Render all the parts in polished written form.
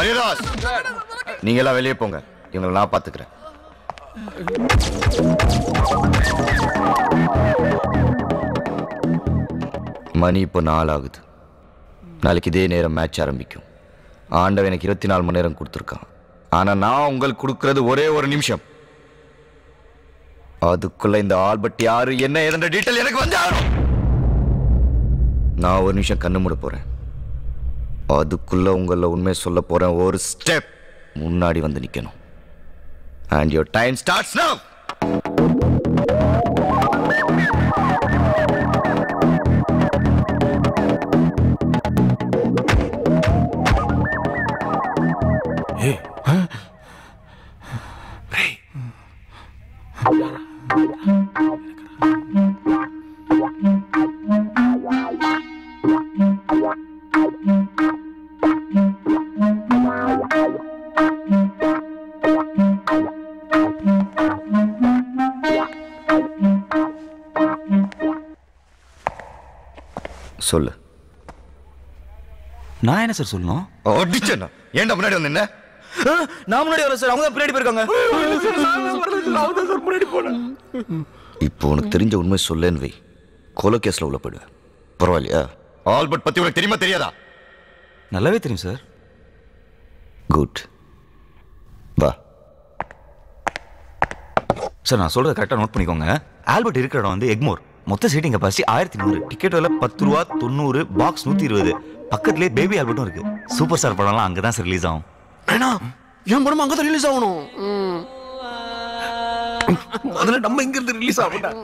ஹரிதாஸ், நீங்க எல்லாம் வெளியே போங்க, இவங்களை நான் பாத்துக்கிறேன். மணி இப்போ 4 ஆகுது. நாளைக்கு இதே நேரம் மேட்ச் ஆரம்பிக்கும். ஆண்டவன் எனக்கு 24 மணி நேரம் கொடுத்துருக்கான். ஆனா நான் உங்களுக்கு கொடுக்கறது ஒரே ஒரு நிமிஷம். அதுக்குள்ள இந்த ஆல்பர்ட் யாரு என்ன ஏதென்ற டீட்டெயில் எனக்கு வந்தாலும் நான் ஒரு நிமிஷம் கண்ணு மூட போறேன். அதுக்குள்ள உங்கள உண்மை சொல்ல போறேன். ஒரு ஸ்டெப் முன்னாடி வந்து நிக்கணும். And your time starts now. Hey. Hey. சொல்லு. நான் என்ன சார் சொல்லணும்? அடிச்சேன்னா ஏன்டா முன்னாடி வந்து என்ன? நான் முன்னாடி வரேன் சார், அவங்க தான் பின்னாடி போயிருக்காங்க. இப்போ உனக்கு தெரிஞ்ச உண்மை சொல்லேன்னு வை, கொலை கேஸ்ல உள்ள போயிடுவேன். பரவாயில்லையா? ஆல்பர்ட் பத்தி உனக்கு தெரியுமா தெரியாதா? நல்லாவே தெரியும் சார். குட், வா. சார் நான் சொல்றதை கரெக்டாக நோட் பண்ணிக்கோங்க. ஆல்பர்ட் இருக்கிற இடம் வந்து எக்மோர். மொத்த சீட்டிங் கெப்பாசிட்டி 1100. டிக்கெட் விலை 10 ரூபா 90, பாக்ஸ் 120. பக்கத்துலேயே பேபி ஆல்பர்ட்டும் இருக்கு. சூப்பர் ஸ்டார் படம்லாம் அங்கே தான் சார் ரிலீஸ் ஆகும். ஏன்னா என் படம் அங்கே தான் ரிலீஸ் ஆகணும். அதில் நம்ம இங்கிருந்து ரிலீஸ் ஆகணும்.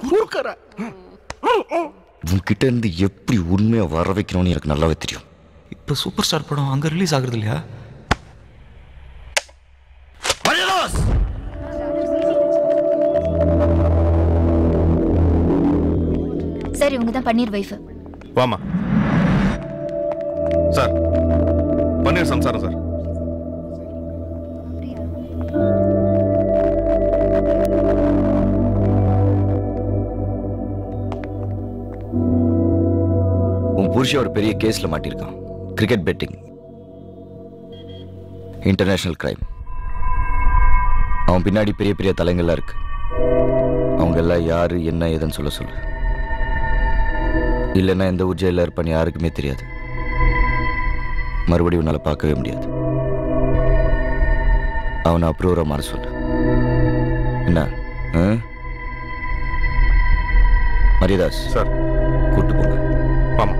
உன்கிட்ட இருந்து எப்படி உண்மையை வர வைக்கணும்னு எனக்கு நல்லாவே தெரியும். இப்போ சூப்பர் ஸ்டார் படம் அங்கே ரிலீஸ் ஆகுறது இல்லையா? சார் இவங்க தான் பன்னீர் வைஃப். வாமா சார், பன்னீர் சம்சாரம் சார். உன் புருஷன் ஒரு பெரிய கேஸ்ல மாட்டிருக்கான். Cricket betting, international crime. அவன் பின்னாடி பெரிய பெரிய தலைங்கள்லாம் இருக்கு. அவங்க எல்லாம் யாரு என்ன ஏதுன்னு சொல்ல சொல்லு. இல்லைன்னா எந்த ஊர் ஜெயிலில் இருப்பான்னு யாருக்குமே தெரியாது. மறுபடியும் உன்னால பார்க்கவே முடியாது. அவனை அப்ரூவரா மாற சொல்லு. என்ன மரியதாஸ் சார், கூட்டு போங்க. ஆமா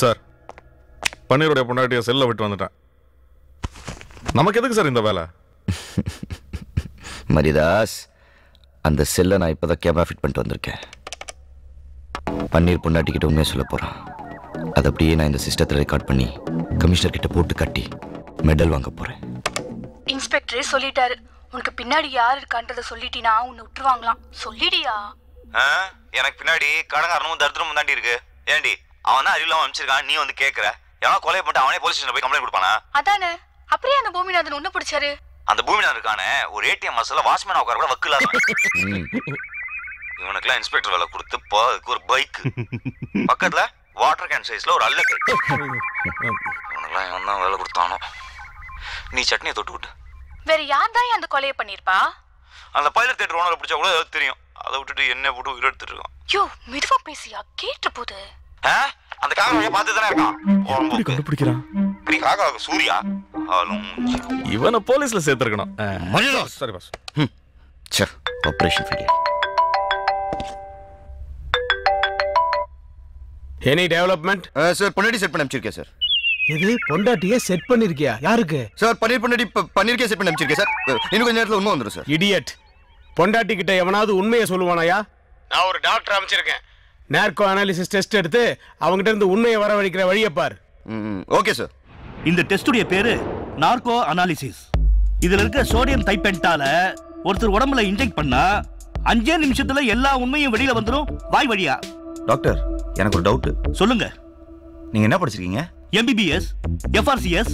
சார், பன்னீருடைய பொண்டாட்டிய செல்ல விட்டு வந்துட்டேன். நமக்கு எதுக்கு சார் இந்த வேலை? மரியதாஸ், அந்த செல்லை நான் இப்போதான் கேமரா ஃபிட் பண்ணிட்டு வந்திருக்கேன். பன்னீர் பொண்டாட்டிக்கிட்ட உண்மையை சொல்ல போகிறான். அதை அப்படியே நான் இந்த சிஸ்டத்தில் ரெக்கார்ட் பண்ணி கமிஷனர் கிட்ட போட்டு கட்டி மெடல் வாங்க போகிறேன். இன்ஸ்பெக்டரே சொல்லிட்டாரு, உனக்கு பின்னாடி யார் இருக்கான்றத சொல்லிட்டீனா உன்னை விட்டுருவாங்களாம். சொல்லிடியா? எனக்கு பின்னாடி கடங்காரனும் தரித்திரமும் தாண்டி இருக்கு. ஏண்டி அவன் தான் அறிவில்லாம அனுப்பிச்சிருக்கான், நீ வந்து கேட்குற? எவனா கொலை பண்ணிட்டு அவனே போலீஸ் ஸ்டேஷன்ல போய் கம்ப்ளைண்ட் கொடுப்பானா? அதானே. அப்படியே அந்த பூமிநாதன் உன்ன பிடிச்சாரு. அந்த பூமிநாதன் இருக்கானே ஒரு ஏடிஎம் மசாலா வாட்ச்மேன் உட்கார கூட வக்கில்லாத. இவனுக்குலாம் இன்ஸ்பெக்டர் வேலை கொடுத்து அதுக்கு ஒரு பைக், பக்கத்துல வாட்டர் கேன் சைஸ்ல ஒரு அல்லக்கை. இவனுக்குலாம் இவன் தான் வேலை கொடுத்தானோ. நீ சட்னியை தொட்டு விட்டு. வேற யார் தான் அந்த கொலையை பண்ணிருப்பா? அந்த பைலட் தியேட்டர் ஓனரை பிடிச்சா கூட ஏதாவது தெரியும். அதை விட்டுட்டு என்ன போட்டு உயிர் எடுத்துட்டு இருக்கான். யோ மெதுவா பேசியா, கேட்டு போது. அந்த காக்கா பார்த்து தானே இருக்கான். கண்டுபிடிக்கிறான். காக்கா சூர்யா இவனை போலீஸ்ல சேர்த்திருக்கணும். சரி boss. Operation failure. Any development? Sir பொண்டாட்டி செட் பண்ணி அனுப்பிச்சிருக்கேன் சார். எது பொண்டாட்டியே செட் பண்ணிருக்கியா? யாருக்கு சார்? பன்னீர் பொண்டாட்டி பன்னீருக்கே செட் பண்ணி அனுப்பிச்சிருக்கேன் சார். இன்னும் கொஞ்ச நேரத்தில் உண்மை வந்துடும் சார். இடியட், பொண்டாட்டி கிட்ட எவனாவது உண்மையை சொல்லுவானாயா? நான் ஒரு டாக்டர் அமைச்சிருக்கேன். நேர்கோ அனாலிசிஸ் டெஸ்ட் எடுத்து அவங்ககிட்ட இருந்து உண்மையை வரவழைக்கிற வழியை பார். Okay sir. இந்த டெஸ்டுடைய பேரு நார்கோ அனாலிசிஸ். இதுல இருக்க சோடியம் தைப்பென்டால ஒருத்தர் உடம்புல இன்ஜெக்ட் பண்ணா 5 நிமிஷத்துல எல்லா உண்மையும் வெளியில வந்துரும் வாய் வழியா. டாக்டர், எனக்கு ஒரு டவுட். சொல்லுங்க. நீங்க என்ன படிச்சிருக்கீங்க? MBBS, FRCS,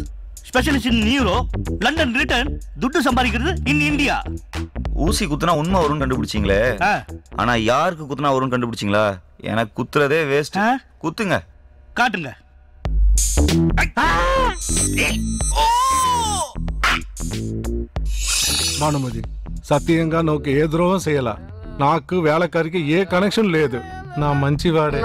specialist in neuro, London return, துட்டு சம்பாதிக்கிறது இன் இந்தியா. ஊசி குத்துனா உண்மை வரும்னு கண்டுபிடிச்சிங்களே, ஆனா யாருக்கு குத்துனா வரும்னு கண்டுபிடிச்சிங்களா? எனக்கு குத்துறதே வேஸ்ட். குத்துங்க, காட்டுங்க. భానుమతి సత్యంగా నాకు ఏ ద్రోహం చేయాల, నాకు వేళకారికి ఏ కనెక్షన్ లేదు, నా మంచివాడే.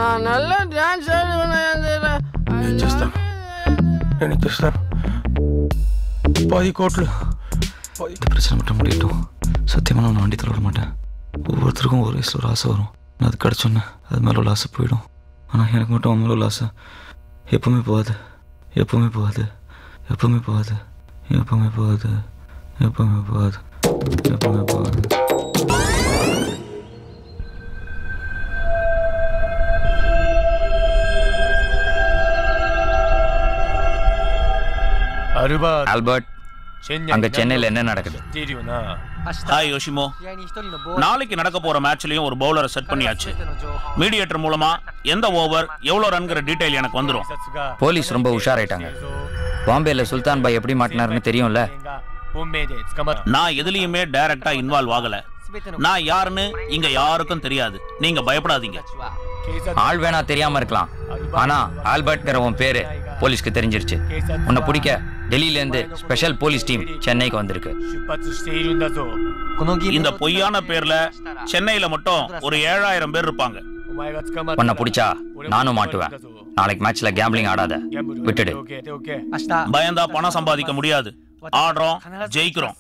பிரச்சனை மட்டும் முடியட்டும். சத்தியமாக நான் வண்டி தர மாட்டேன். ஒவ்வொருத்தருக்கும் ஒரு வயசில் ஒரு ஆசை வரும். நான் அது கிடச்சோன்னே அது மேலே உள்ள ஆசை போயிடும். ஆனால் எனக்கு மட்டும் அவன் மேலே உள்ள ஆசை எப்பவுமே போகாது, எப்பவுமே போகாது, எப்பவுமே போகாது, எப்பவுமே போகாது, எப்பவுமே போகாது, எப்பவுமே போகாது. ஆல்பர்ட், அங்க சென்னையில் என்ன நடக்குது? ஹாய் யோஷிமோ, நாளைக்கு நடக்க போற மேட்ச்லயும் ஒரு பவுலரை செட் பண்ணியாச்சு. மீடியேட்டர் மூலமா எந்த ஓவர் எவ்வளவு ரன்ங்கிற டீடைல் எனக்கு வந்துடும். போலீஸ் ரொம்ப உஷாராயிட்டாங்க. பாம்பேல சுல்தான் பாய் எப்படி மாட்டினாருன்னு தெரியும்ல. நான் எதுலயுமே டைரக்டா இன்வால்வ் ஆகல. நான் யாருன்னு இங்க யாருக்கும் தெரியாது. நீங்க பயப்படாதீங்க. ஆள் வேணா தெரியாம இருக்கலாம், ஆனா ஆல்பர்ட்ங்கிற உன் பேரு போலீஸ்க்கு தெரிஞ்சிருச்சு. உன்னை பிடிக்க டெல்லியில இருந்து ஸ்பெஷல் போலீஸ் டீம் சென்னைக்கு வந்திருக்கு. இந்த பொய்யான பேர்ல சென்னையில மட்டும் ஒரு 7000 பேர் இருப்பாங்க. உன்னை பிடிச்சா நானும் மாட்டுவேன். நாளைக்கு மேட்ச்ல கேம்பிளிங் ஆடாத, விட்டுடு. பயந்தா பணம் சம்பாதிக்க முடியாது. ஆடுறோம், ஜெயிக்கிறோம்.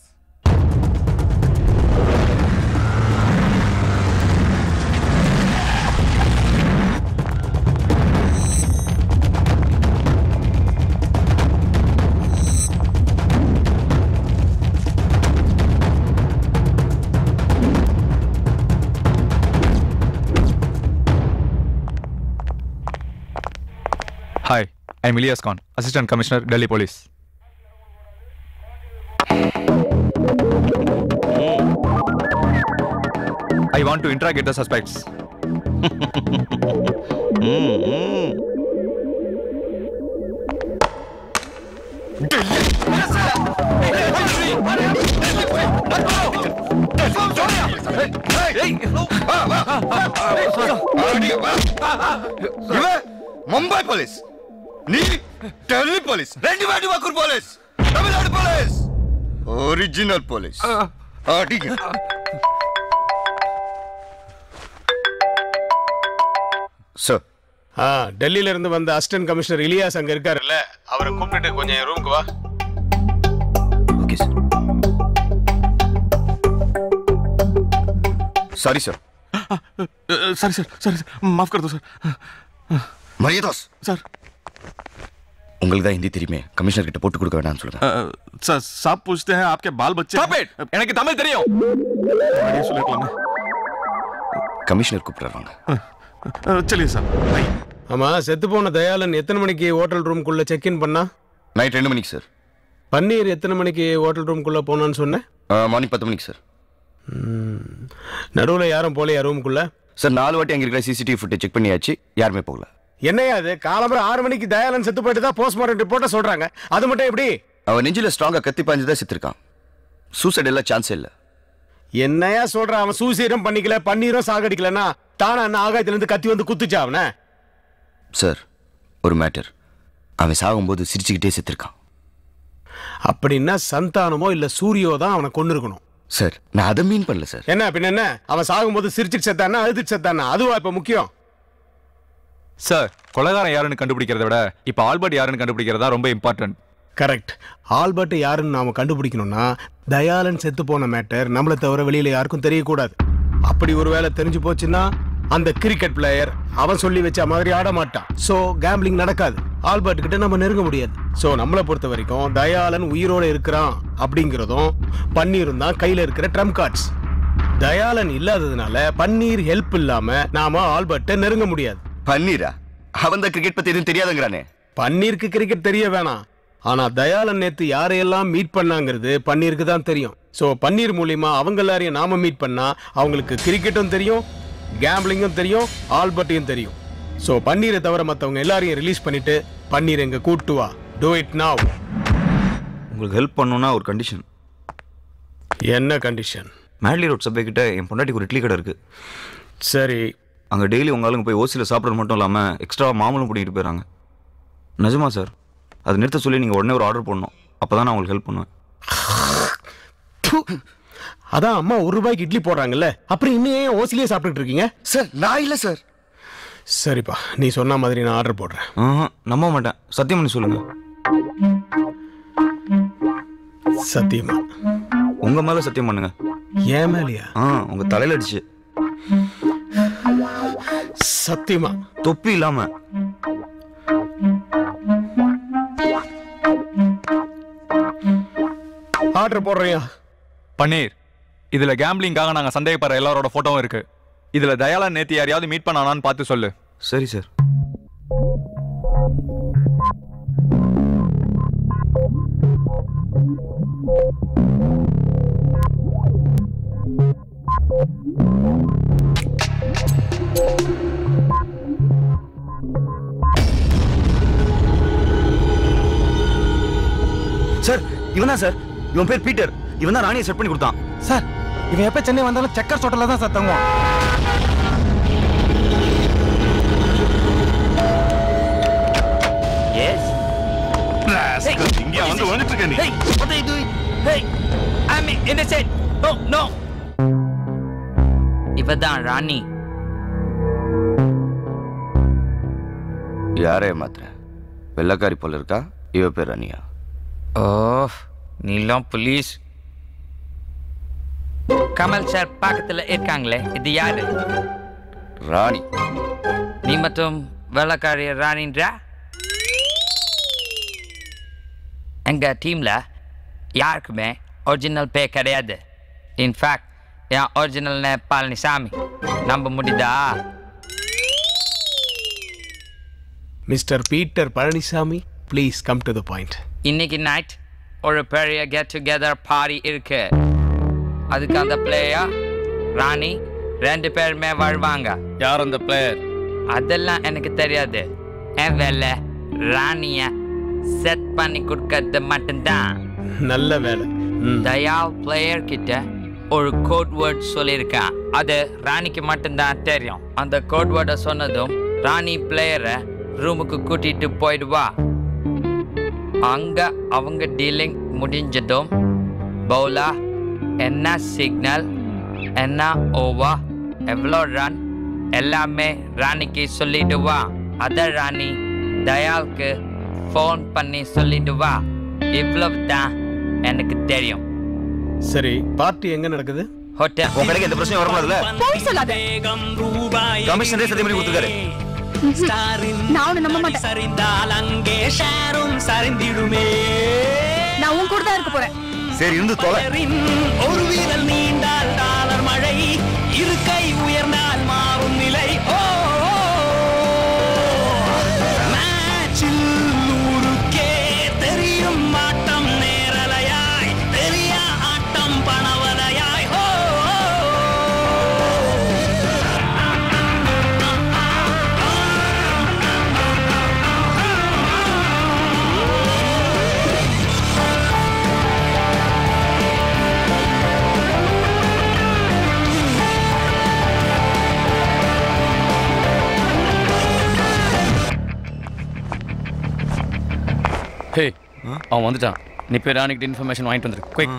Hi, I'm Ilyas Khan, Assistant Commissioner, Delhi Police. I want to interrogate the suspects. Mumbai police, நீ டெல்லி போலீஸ், ரெண்டு வாட்டி Vakkur police, Tamil Nadu police, original police. Sir, டெல்லியில இருந்து வந்த அசிஸ்டன்ட் கமிஷனர் இலியாஸ் அங்க இருக்காருல்ல, அவரை கூப்பிட்டுட்டு கொஞ்சம் என் ரூமுக்கு வா. Okay sir. Sorry sir. Sorry sir, sorry sir, माफ कर दो सर. மரியதாஸ் सर, உங்களுக்கு தான் ஹிந்தி தெரியுமே, கமிஷனர் கிட்ட போட்டு கொடுக்க வேணாம்னு சொல்லுங்க. सर साहब पूछते हैं आपके बाल बच्चे. Stop it! எனக்கு தமிழ் தெரியும். கமிஷனர் கூப்பிடுறாங்க. चलिए सर. ஆமா, செத்து போன தயாளன் எத்தனை மணிக்கு ஹோட்டல் ரூம்குள்ள செக் இன் பண்ணா? நைட் 2 மணிக்கு சார். பன்னீர் எத்தனை மணிக்கு ஹோட்டல் ரூம்குள்ள போனான்னு சொன்னேன்? மார்னிங் 10 மணிக்கு சார். நடுவில் யாரும் போலையா ரூமுக்குள்ள? சார் 4 வாட்டி அங்கே இருக்கிற சிசிடிவி ஃபுட்டேஜ் செக் பண்ணியாச்சு, யாருமே போகல. என்னையா அது, காலம்பரம் 6 மணிக்கு தயாளன் செத்து போயிட்டு தான் போஸ்ட்மார்ட்டம் ரிப்போர்ட்டை சொல்றாங்க. அது மட்டும் எப்படி? அவன் நெஞ்சில ஸ்ட்ராங்கா கத்தி பாஞ்சு தான் செத்துருக்கான். சூசைட் எல்லாம் சான்ஸே இல்லை. என்னையா சொல்ற? அவன் சூசைடும் பண்ணிக்கல, பன்னீரும் சாகடிக்கலன்னா தானே அண்ணன் ஆகாயத்துல இருந்து கத்தி வந்து குத்துச்சா அவனை? சார், ஒரு மேட்டர், அவன் சாகும்போது சிரிச்சுக்கிட்டே செத்துருக்கான். அப்படின்னா சந்தானமோ இல்ல சூரியோ தான் அவனை கொண்டு இருக்கணும். சார், நான் அதை மீன் பண்ணல சார். என்ன பின்ன என்ன, அவன் சாகும்போது சிரிச்சுட்டு செத்தானா அழுதுட்டு செத்தானா? அதுவா இப்ப முக்கியம்? சார், கொலைகாரன் யாருன்னு கண்டுபிடிக்கிறத விட இப்ப ஆல்பர்ட் யாருன்னு கண்டுபிடிக்கிறதா ரொம்ப இம்பார்ட்டன்ட். கரெக்ட். ஆல்பர்ட் யாருன்னு நாம கண்டுபிடிக்கணும்னா தயாளன் செத்து போன மேட்டர் நம்மளை தவிர வெளியில யாருக்கும் தெரியக்கூடாது. அப்படி ஒருவேளை தெரிஞ்சு போச்சுன்னா அந்த கிரிக்கெட் பிளேயர் அவன் சொல்லி வச்ச மாதிரி ஆட மாட்டான். சோ கேம்பிளிங் நடக்காது. ஆல்பர்ட் கிட்ட நம்ம நெருங்க முடியாது. சோ நம்மளை பொறுத்த வரைக்கும் தயாளன் உயிரோட இருக்கிறான் அப்படிங்கிறதும் பன்னீரும் தான் கையில இருக்கிற ட்ரம்ப் கார்ட்ஸ். தயாளன் இல்லாததுனால பன்னீர் ஹெல்ப் இல்லாம நாம ஆல்பர்ட்டை நெருங்க முடியாது. பன்னீரா? அவன் தான் கிரிக்கெட் பத்தி எதுவும் தெரியாதுங்கிறானே. பன்னீருக்கு கிரிக்கெட் தெரிய வேணாம், ஆனா தயாளன் நேத்து யாரையெல்லாம் மீட் பண்ணாங்கிறது பன்னீருக்கு தான் தெரியும். சோ பன்னீர் மூலியமா அவங்க எல்லாரையும் நாம மீட் பண்ணா அவங்களுக்கு கிரிக்கெட்டும் தெரியும், கேம்பிளிங்கும் தெரியும், ஆல்பர்ட்டையும் தெரியும். சோ பன்னீரை தவிர மற்றவங்க எல்லாரையும் ரிலீஸ் பண்ணிட்டு பன்னீர் எங்க கூட்டு வா. Do it now. உங்களுக்கு ஹெல்ப் பண்ணணும்னா ஒரு கண்டிஷன். என்ன கண்டிஷன்? மேட்லி ரோட் சப்வே கிட்ட என் பொண்டாட்டிக்கு ஒரு இட்லி கடை இருக்குது. சரி. அங்கே டெய்லி உங்க ஆளுங்க போய் ஓசியில் சாப்பிட்றது மட்டும் இல்லாமல் எக்ஸ்ட்ரா மாமலும் பிடிக்கிட்டு போயிடறாங்க. நிஜமா சார்? அது நிறுத்த சொல்லி நீங்கள் உடனே ஒரு ஆர்டர் போடணும். அப்போ தான் நான் உங்களுக்கு ஹெல்ப் பண்ணுவேன். அதான் அம்மா ₹1 இட்லி போடுறாங்கல்ல, அப்புறம் இன்னும் ஏன் ஓசிலேயே சாப்பிட்டுட்டு இருக்கீங்க? சார் நான் இல்லை சார். சரிப்பா, நீ சொன்ன மாதிரி நான் ஆர்டர் போடுறேன். நம்ப மாட்டேன். சத்தியம் பண்ணி சொல்லுங்க. சத்தியமா? உங்க மேல சத்தியம் பண்ணுங்க. ஏன் மேலையா? உங்க தலையில அடிச்சு. சத்தியமா? தொப்பி இல்லாம. ஆர்டர் போடுறியா? பன்னீர், இதுல கேம்பிளிங்காக நாங்க சந்தேகப்படுற எல்லாரோட போட்டோவும் இருக்கு. இதுல தயாளன் நேத்து யாரையாவது மீட் பண்ணானான்னு பார்த்து சொல்லு. சரி சார். சார் இவன் தான் சார். இவன் பேர் பீட்டர். இவன் தான் ராணியை செட் பண்ணி கொடுத்தான். சார் இவன் எப்ப சென்னை வந்தாலும் செக்கர்ஸ் ஹோட்டல்ல தான் சார் தங்குவான். எஸ் இங்க வந்து வந்துட்டு இருக்க நீ. Hey, what are you doing? Hey, I'm innocent. No, no. இவதான் ராணி. யாரே மாத்திர வெள்ளக்காரி போல இருக்கா? இவ பேர் ராணியா? ஓ நீலாம் போலீஸ். கமல் சார் பக்கத்துல இருக்காங்களே, இது யாரு? ராணி. நீ மட்டும் வெள்ளக்காரி ராணின்றா? எங்க டீம்ல யாருக்குமே ஒரிஜினல் பேர் கிடையாது. இன்ஃபேக்ட் என் ஒரிஜினல் பழனிசாமி. நம்ப முடியுதா? Mister Peter Palaniswami, please come to the point. இன்னைக்கு நைட் ஒரு பெரிய கெட் டுகெதர் பார்ட்டி இருக்கு. அதுக்கு அந்த பிளேயர் ராணி 2 பேருமே வருவாங்க. யார் அந்த பிளேயர்? அதெல்லாம் எனக்கு தெரியாது. என் வேலை ராணிய செட் பண்ணி கொடுக்கறது மட்டும்தான். நல்ல வேலை. தயால் பிளேயர் கிட்ட ஒரு கோட் வேர்ட் சொல்லியிருக்கான். அது ராணிக்கு மட்டும்தான் தெரியும். அந்த கோட் வேர்டை சொன்னதும் ராணி பிளேயரை ரூமுக்கு கூட்டிட்டு போயிடுவா. அங்க அவங்க டீலிங் முடிஞ்சதும் பவுலா என்ன சிக்னல், என்ன ஓவர், எவ்வளோ ரன் எல்லாமே ராணிக்கு சொல்லிடுவா. அத ராணி தயாலுக்கு ஃபோன் பண்ணி சொல்லிடுவா. இவ்வளவு தான் எனக்கு தெரியும். சரி, பார்ட்டி எங்க நடக்குது? ஹோட்டல். உங்களுக்கு எந்த பிரச்சனையும் வரக்கூடாதுல்ல? போய் சொல்லாத. கமிஷனரே சத்தியம் பண்ணி கொடுத்துருக்காரு. நான் உன்னை நம்ப மாட்டேன். நான் உன் கூட தான் இருக்க போறேன். சரி இருந்து தொலை. ஒரு வீரல் நீண்டால் டாலர் மழை, இருக்கை உயர்ந்தால் மாறும் நிலை. மேட்சில் ஊருக்கே தெரியும் ஆட்டம் நேரலையாய், பெரிய ஆட்டம் பணவலையாய். ஹே, அவன் வந்துட்டான். நீ போய் ராணிக்கிட்ட இன்ஃபர்மேஷன் வாங்கிட்டு வந்துரு. Quick.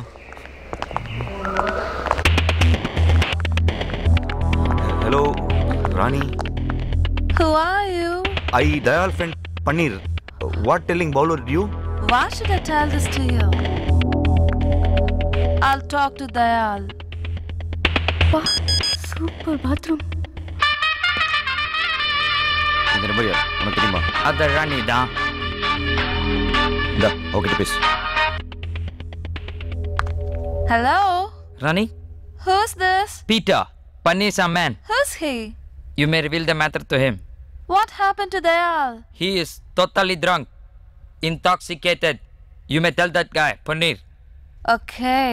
Hello Rani. Who are you? I Dayal friend Paneer. What telling bowler you? Why should I tell this to you? I'll talk to Dayal. Super bathroom. இந்த நம்பர் யார் உனக்கு தெரியுமா? அது ராணி தான். இந்த ஓகே பேசு. Hello? Rani? Who's this? Peter, Paneer's man. Who's he? You may reveal the matter to him. What happened to Dayal? He is totally drunk, intoxicated. You may tell that guy, Paneer. Okay.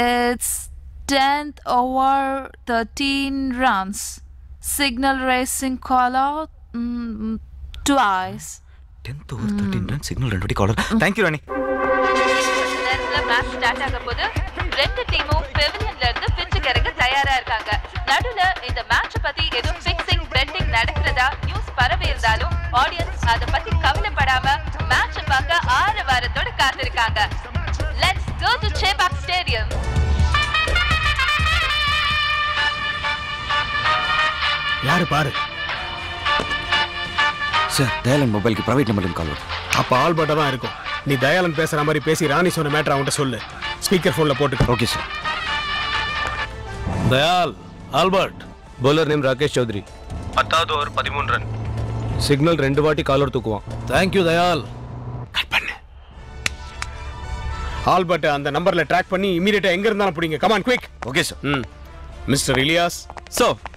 It's 10th over 13 runs. Signal racing call out twice. 10th over 13 runs, signal 2 caller. Thank you, Rani. பார்க்கும்போது ரெண்டு டீமும் பெவிலியன்ல இருந்து பிச்சுக்கு இறங்க தயாரா இருக்காங்க. நடுவுல இந்த match பத்தி ஏதோ ஃபிக்ஸிங் பெட்டிங் நடக்கிறதா நியூஸ் பரவி இருந்தாலும் ஆடியன்ஸ் அத பத்தி கவலைப்படாம மேட்ச் பார்க்க ஆரவாரத்தோட காத்திருக்காங்க. Let's go to Chepauk stadium. யாரு பாரு. சார், தயாளன் மொபைலுக்கு பிரைவேட் நம்பர்ல கால் வருது. அப்ப ஆல்பர்ட்டா தான் இருக்கும். நீ தயாளன் பேசுற மாதிரி பேசி ராணி சொன்ன மேட்டர் அவன்கிட்ட சொல்லு. ஸ்பீக்கர் போன்ல போட்டுக்க. Okay sir. Dayal, Albert. Bowler name Rakesh Chowdhury. 10வது ஓவர் 13 ரன். சிக்னல் 2 வாட்டி காலர் தூக்குவான். தேங்க்யூ தயால். கட் பண்ணு. ஆல்பர்ட் அந்த நம்பர்ல ட்ராக் பண்ணி இமிடியேட்டா எங்க இருந்தாலும் பிடிங்க. Come on quick. Okay sir. Mister Ilyas,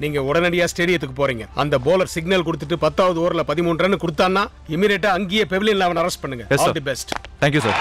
நீங்க உடனடியா ஸ்டேடியத்துக்கு போறீங்க. அந்த பவுலர் சிக்னல் கொடுத்துட்டு 10வது ஓவர்ல 13 ரன் கொடுத்தான்னா இமிடியேட்டா அங்கேயே பெவிலியன்ல அவனை அரெஸ்ட் பண்ணுங்க. All the best. Thank you sir.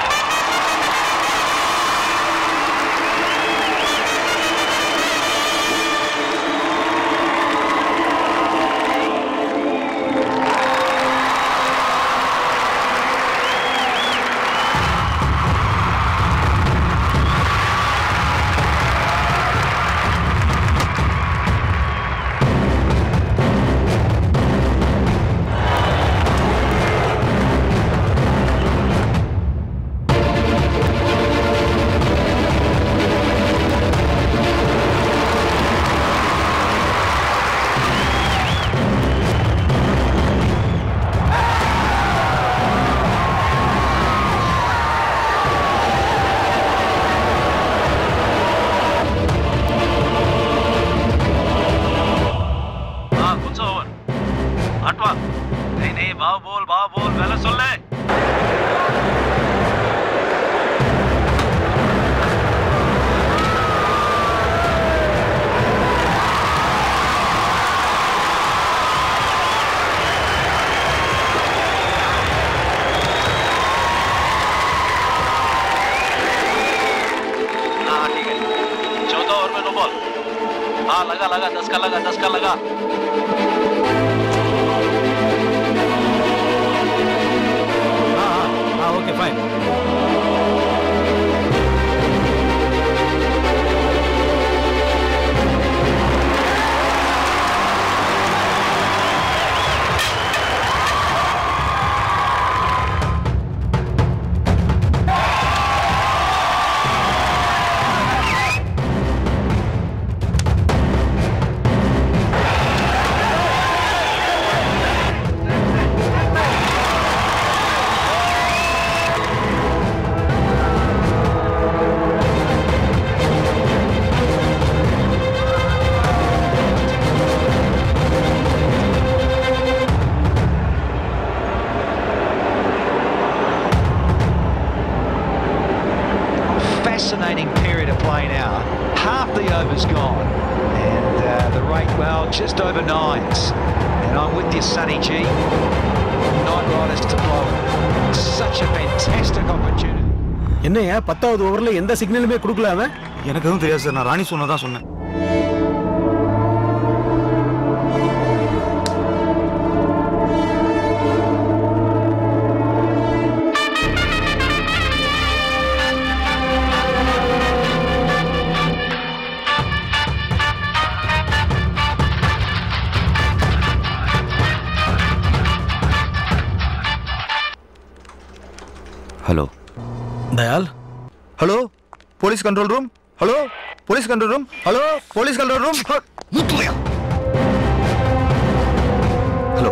लगा 10 का लगा हाँ okay fine Fascinating period of play now. Half the over's gone, and the rate, well, just over 9s. And I'm with you, Sonny G. Knight Riders to blow it. Such a fantastic opportunity. என்னையா 10வது ஓவர்ல எந்த சிக்னலுமே கொடுக்கல அவன்? எனக்கு எதுவும் தெரியாது sir, நான் ராணி சொன்னதான் சொன்னேன். Hello Dayal hello police control room hello police control room hello police control room Muthiah hello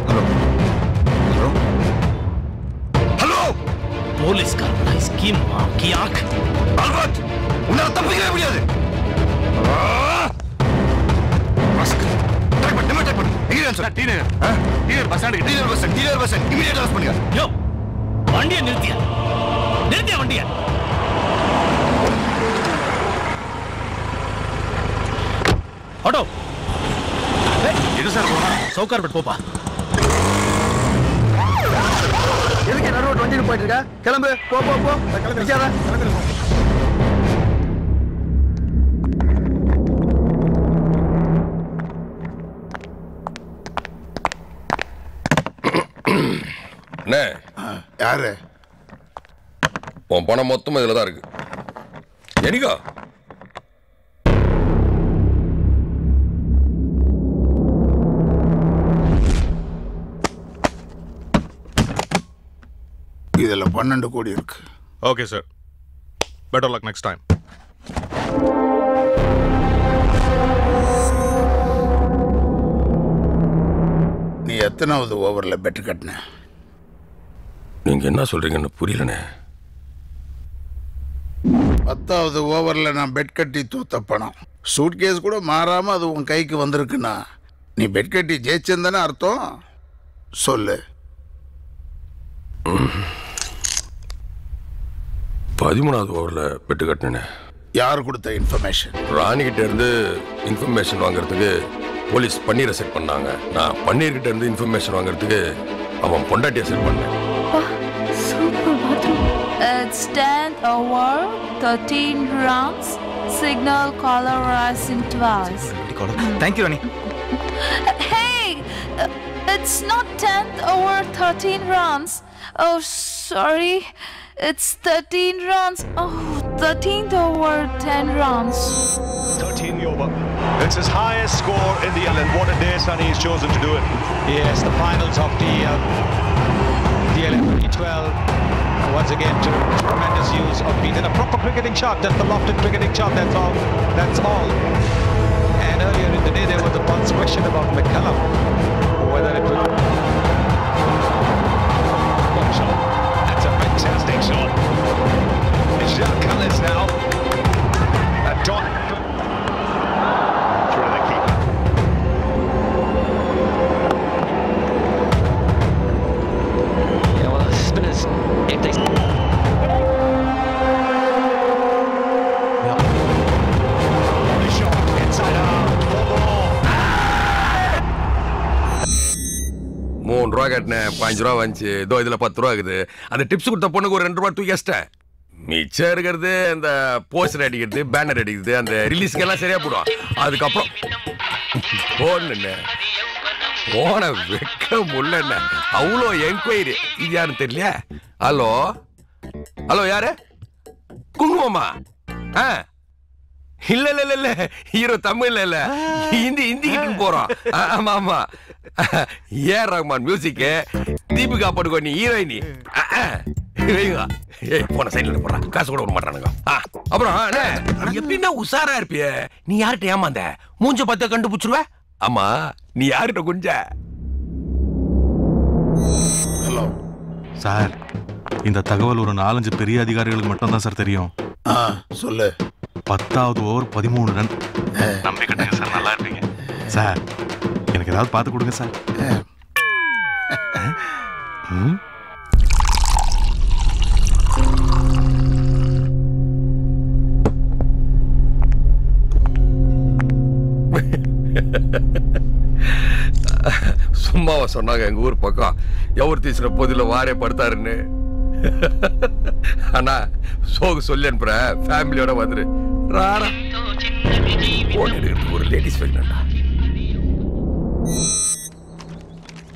hello hello hello police காரன் ஸ்கீம் की आंख அல்பர்ட் உன்னால தப்பிக்கவே முடியாது மாஸ்க் ட்ரை பண்ணு எங்க சார் டீனர் பஸ் ஸ்டாண்ட் இமிடியேட் அரெஸ்ட் பண்ணுங்க யோ வண்டியை நிறுத்தியா வண்டியை ஆட்டோ எது சார் போனா சவுகார் பட் போப்பா எதுக்கு நடுரோட் வண்டியில் போயிட்டு இருக்க கிளம்பு போ போ போ கிளம்பிச்சாரா யாரு உன் பணம் மொத்தம் இதுல தான் இருக்கு. எனிகா இதுல 12 கோடி இருக்கு. Okay sir, better luck next time. நீ எத்தனாவது ஓவர்ல பெட் கட்டின? நீங்க என்ன சொல்றீங்கன்னு புரியலனே. 10வது ஓவர்ல நான் பெட் கட்டி தூத்த பணம். சூட்கேஸ் கூட மாறாம அது உன் கைக்கு வந்திருக்குன்னா நீ பெட் கட்டி ஜெயிச்சேன்னு அர்த்தம். சொல்லு. 13வது ஓவர்ல பெட்டு கட்டினேன். யார் கொடுத்த இன்ஃபர்மேஷன்? ராணிகிட்ட இருந்து இன்ஃபர்மேஷன் வாங்குறதுக்கு போலீஸ் பன்னீரை செட் பண்ணாங்க. நான் பன்னீர்கிட்ட இருந்து இன்ஃபர்மேஷன் வாங்குறதுக்கு அவன் பொண்டாட்டியை செட் பண்ணேன். It's 10th over, 13 rounds. Signal caller rising twice. Thank you, Rani. Hey, it's not 10th over, 13 rounds. Oh, sorry. It's 13 rounds. Oh, 13th over, 10 rounds. 13 over. It's his highest score in the island. What a day Sunny has chosen to do it. Yes, the finals of the LM2012. Once again, tremendous use of beat and a proper cricketing shot. That's the lofted cricketing shot. That's all. That's all. And earlier in the day, there was a pulse question about McCullum, whether it will. What a shot! That's a fantastic shot. It's Jacques Cullis now. And Don. Through the keeper. Yeah, well, spinners, if they. The shot inside out. 4 more. 3 ரூபா கட்டினேன், 5 ரூபா வந்துச்சு. இதோ இதுல 10 ரூபா இருக்குது. அந்த tips கொடுத்த பொண்ணுக்கு ஒரு 2 ரூபா தூக்கி வச்சிட்டேன். மிச்சம் இருக்கிறது இந்த போஸ்டர் அடிக்கிறது, பேனர் அடிக்கிறது, அந்த ரிலீஸ்க்கு எல்லாம் சரியா போடும். அதுக்கப்புறம் போன வெக்க முடியல. அவ்வளோ என்கொயரி. இது யாருன்னு தெரியல. ஹலோ ஹலோ, யாரு? குங்குமம்மா? இல்ல இல்ல இல்ல இல்ல, ஹீரோ தமிழ்ல இல்ல, ஹிந்திக்கு போறோம். ஆமா ஆமா, ஏஆர் ரஹ்மான் மியூசிக், தீபிகா படுகோனி ஹீரோயினி. போன சைட்ல போடுறா, காசு கூட விட மாட்டானுங்க. அப்புறம் எப்படின்னா உஷாரா இருப்பிய. நீ யார்கிட்ட ஏமாந்த? மூஞ்ச பார்த்து கண்டுபிடிச்சிருவ. ஆமா, நீ யார்கிட்ட குஞ்ச? ஹலோ சார், இந்த தகவல் ஒரு 4-5 பெரிய அதிகாரிகளுக்கு மட்டும் தான் சார் தெரியும். சொல்லு. 10வது ஓவர் 13 ரன். நம்பி கட்டுங்க சார், நல்லா இருப்பீங்க சார். எனக்கு ஏதாவது பார்த்து கொடுங்க சார். சும்மாவா சொன்னாங்க எங்க ஊர் பக்கம் எவர் தீசுற பொதில வாரே படுத்தாருன்னு. ஆனா சோகு சொல்லி அனுப்புற, ஃபேமிலியோட வந்துரு. ராரா போன் எடுக்கிறது ஒரு லேடிஸ் வேணும்டா.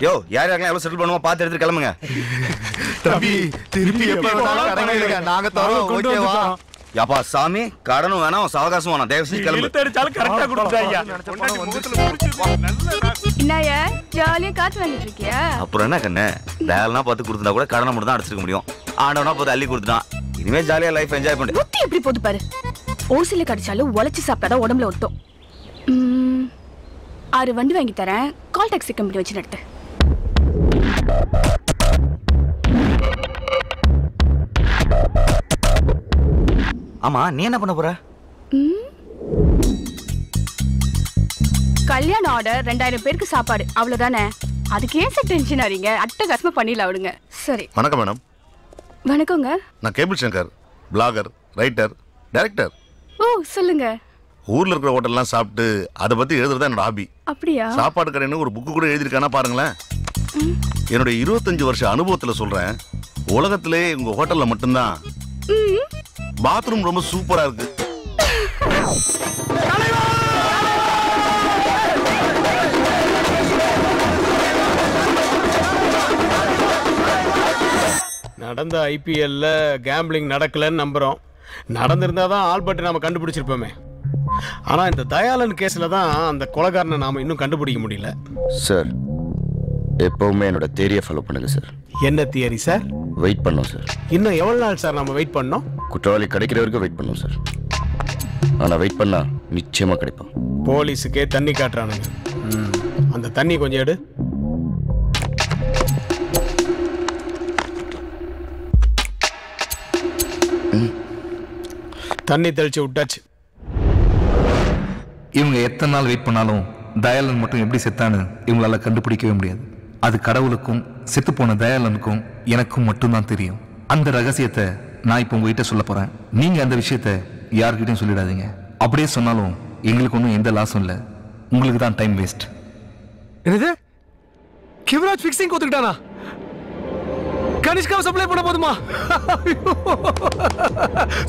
யோ, யார் யாரெல்லாம் எவ்வளவு செட்டில் பண்ணுவோம் பார்த்து எடுத்து கிளம்புங்க. தம்பி, திருப்பி எப்ப வேணாலும் கடன் எடுங்க, நாங்க தரோம். ஓகேவா? யாப்பா சாமி, கடனும் வேணாம், சவகாசம் வேணாம், தயவு செஞ்சு கிளம்பு. கரெக்டா கொடுத்தாயா? என்னைய ஜாலியா காத்து வந்துட்டு இருக்கியா? அப்புறம் என்ன கண்ணு, வேலைனா பார்த்து கொடுத்தா கூட கடனை மட்டும் தான் அடிச்சிருக்க முடியும். ஆண்டவனா பார்த்து அள்ளி கொடுத்துட்டான். இனிமே ஜாலியா லைஃப் என்ஜாய் பண்ணு. புத்தி எப்படி போது பாரு. ஓசில கடிச்சாலும் உழைச்சி சாப்பிட்டாதான் உடம்புல ஒட்டும். 6 வண்டி வாங்கி தரேன், கால் டாக்ஸி கம்பெனி வச்சு நடத்து. ஆமா, நீ என்ன பண்ண போற? கல்யாண ஆர்டர் 2000 பேருக்கு சாப்பாடு, அவ்வளவுதானே. அதுக்கு ஏன் சார் டென்ஷன் ஆறீங்க? அட்டகாசமா பண்ணிடலாம் விடுங்க. சரி. வணக்கம் மேடம். வணக்கங்க. நான் cable Shankar, blogger, writer, director. ஓ, சொல்லுங்க. ஊர்ல இருக்கிற ஹோட்டல்லாம் சாப்பிட்டு அதை பத்தி எழுதுறது என்னோட ஹாபி. அப்படியா? சாப்பாடு கடைன்னு ஒரு புக்கு கூட எழுதிருக்கானா பாருங்களேன். என்னோட 25 வருஷ அனுபவத்துல சொல்றேன், உலகத்திலே உங்க ஹோட்டல்ல மட்டும்தான் பாத்ரூம் ரொம்ப சூப்பரா இருக்கு. நடந்த ஐபிஎல்ல கேம்பிளிங் நடக்கலன்னு நம்புறோம். நடந்திருந்தாதான் ஆல்பர்ட் நாம கண்டுபிடிச்சிருப்போமே. ஆனா இந்த தயாளன் கேஸ்ல தான் அந்த கொலைகாரனை நாம இன்னும் கண்டுபிடிக்க முடியல. சார் எப்பவுமே என்னோட தியரியை ஃபாலோ பண்ணுங்க சார். என்ன தியரி சார்? வெயிட் பண்ணோம் சார். இன்னும் எவ்வளவு நாள் சார் நம்ம வெயிட் பண்ணோம்? குற்றவாளி கிடைக்கிற வரைக்கும் வெயிட் பண்ணோம் சார். ஆனா வெயிட் பண்ணா நிச்சயமா கிடைப்பான். போலீஸுக்கே தண்ணி காட்டுறானுங்க. அந்த தண்ணி கொஞ்சம் எடு. தண்ணி தெளிச்சு விட்டாச்சு. இவங்க எத்தனை நாள் வெயிட் பண்ணாலும் தயாளன் மட்டும் எப்படி செத்தான்னு இவங்களால கண்டுபிடிக்கவே முடியாது. அது கடவுளுக்கும் செத்து போன தயாளனுக்கும் எனக்கும் மட்டும்தான் தெரியும். அந்த ரகசியத்தை நான் இப்போ உங்ககிட்ட சொல்ல போறேன். நீங்க அந்த விஷயத்தை யார்கிட்டையும் சொல்லிடாதீங்க. அப்படியே சொன்னாலும் எங்களுக்கு ஒன்றும் எந்த லாஸும் இல்லை. உங்களுக்கு தான் டைம் வேஸ்ட். என்னது? கிவராஜ் ஃபிக்ஸிங் கொடுத்துக்கிட்டானா? கனிஷ்காவை சப்ளை பண்ண போதுமா?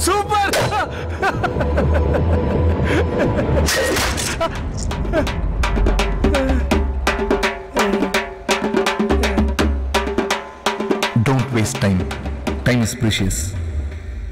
Super. Don't waste time. Time is precious.